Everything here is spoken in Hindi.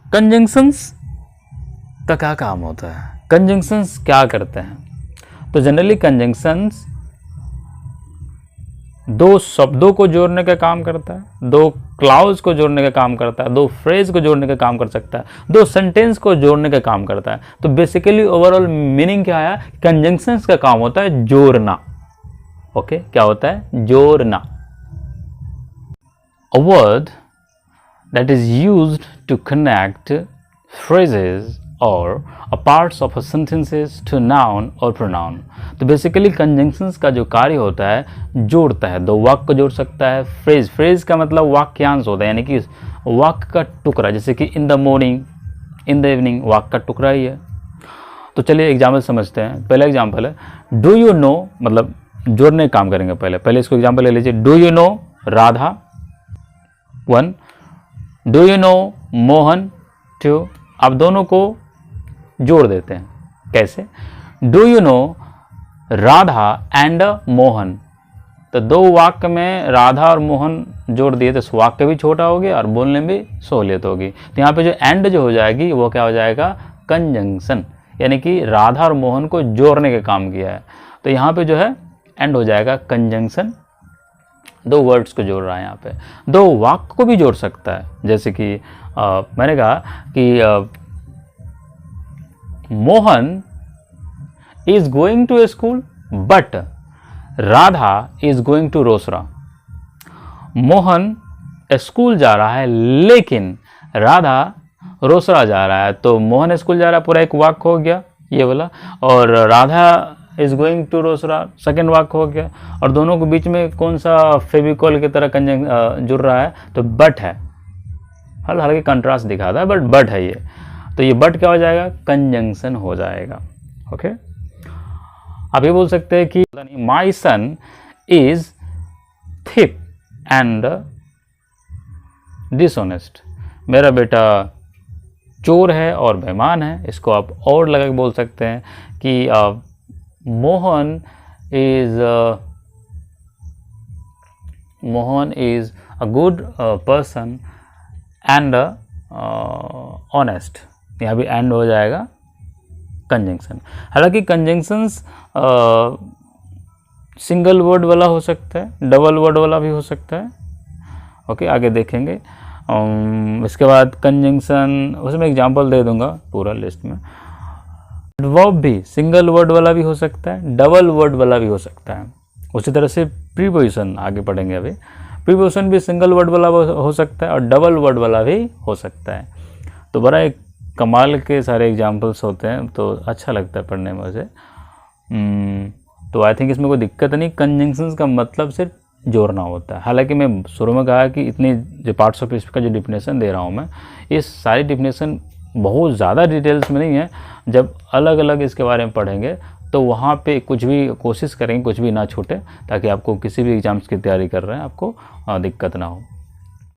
कंजंक्शंस का क्या काम होता है, कंजंक्शंस क्या करते हैं? तो जनरली कंजंक्शंस दो शब्दों को जोड़ने का काम करता है, दो क्लाउज को जोड़ने का काम करता है, दो फ्रेज को जोड़ने का काम कर सकता है, दो सेंटेंस को जोड़ने का काम करता है। तो बेसिकली ओवरऑल मीनिंग क्या है, कंजंक्शंस का काम होता है जोड़ना। ओके, क्या होता है? जोड़ना। A word that is used to connect phrases or a parts of a sentences to noun or pronoun। तो बेसिकली कंजंक्शंस का जो कार्य होता है जोड़ता है, दो वाक्य को जोड़ सकता है। फ्रेज का मतलब वाक्यांश होता है, यानी कि वाक्य का टुकड़ा, जैसे कि in the morning, in the evening, वाक्य का टुकड़ा ही है। तो चलिए एग्जाम्पल समझते हैं। पहला एग्जाम्पल है डू यू नो, मतलब जोड़ने का काम करेंगे। पहले इसको एग्जाम्पल ले लीजिए। Do you know Radha, 1। Do you know Mohan, 2। आप दोनों को जोड़ देते हैं। कैसे? Do you know Radha and Mohan. तो दो वाक्य में राधा और मोहन जोड़ दिए तो वाक्य भी छोटा हो गया और बोलने में भी सहूलियत होगी। तो यहाँ पे जो एंड जो हो जाएगी वो क्या हो जाएगा? कंजंक्शन, यानी कि राधा और मोहन को जोड़ने का काम किया है। तो यहाँ पे जो है एंड हो जाएगा कंजंक्शन। दो वर्ड्स को जोड़ रहा है यहाँ पे। दो वाक्य को भी जोड़ सकता है, जैसे कि मैंने कहा कि Mohan is going to school but Radha is going to Rosera. Mohan school जा रहा है लेकिन राधा रोसड़ा जा रहा है। तो मोहन स्कूल जा रहा है पूरा एक वाक्य हो गया ये वाला, और Radha is going to Rosera second वाक्य हो गया। और दोनों के बीच में कौन सा फेविकॉल की तरह जुड़ रहा है? तो बट है, हल्का कंट्रास्ट दिखाता है बट है ये। तो ये बट क्या हो जाएगा? कंजंक्शन हो जाएगा। ओके, आप ये बोल सकते हैं कि माई सन इज थिप एंड डिसऑनेस्ट। मेरा बेटा चोर है और बेईमान है। इसको आप और लगा के बोल सकते हैं कि Mohan is a good person and honest. यहाँ भी एंड हो जाएगा कंजंक्शन। हालांकि कंजंक्शंस सिंगल वर्ड वाला हो सकता है, डबल वर्ड वाला भी हो सकता है। ओके, आगे देखेंगे। इसके बाद कंजंक्शन, उसमें एग्जांपल दे दूंगा पूरा लिस्ट में। वर्ब भी सिंगल वर्ड वाला भी हो सकता है, डबल वर्ड वाला भी हो सकता है। उसी तरह से प्रीपोजिशन आगे पढ़ेंगे अभी। प्रीपोजिशन भी सिंगल वर्ड वाला हो सकता है और डबल वर्ड वाला भी हो सकता है। तो बड़ा एक कमाल के सारे एग्जाम्पल्स होते हैं, तो अच्छा लगता है पढ़ने में मुझे। तो आई थिंक इसमें कोई दिक्कत नहीं। कंजंक्शंस का मतलब सिर्फ जोड़ना होता है। हालांकि मैं शुरू में कहा कि इतनी जो पार्ट्स ऑफ स्पीच का जो डिफिनेशन दे रहा हूँ मैं, ये सारी डिफिनेशन बहुत ज़्यादा डिटेल्स में नहीं है। जब अलग अलग इसके बारे में पढ़ेंगे तो वहाँ पे कुछ भी कोशिश करेंगे कुछ भी ना छूटे, ताकि आपको किसी भी एग्जाम्स की तैयारी कर रहे हैं आपको दिक्कत ना हो।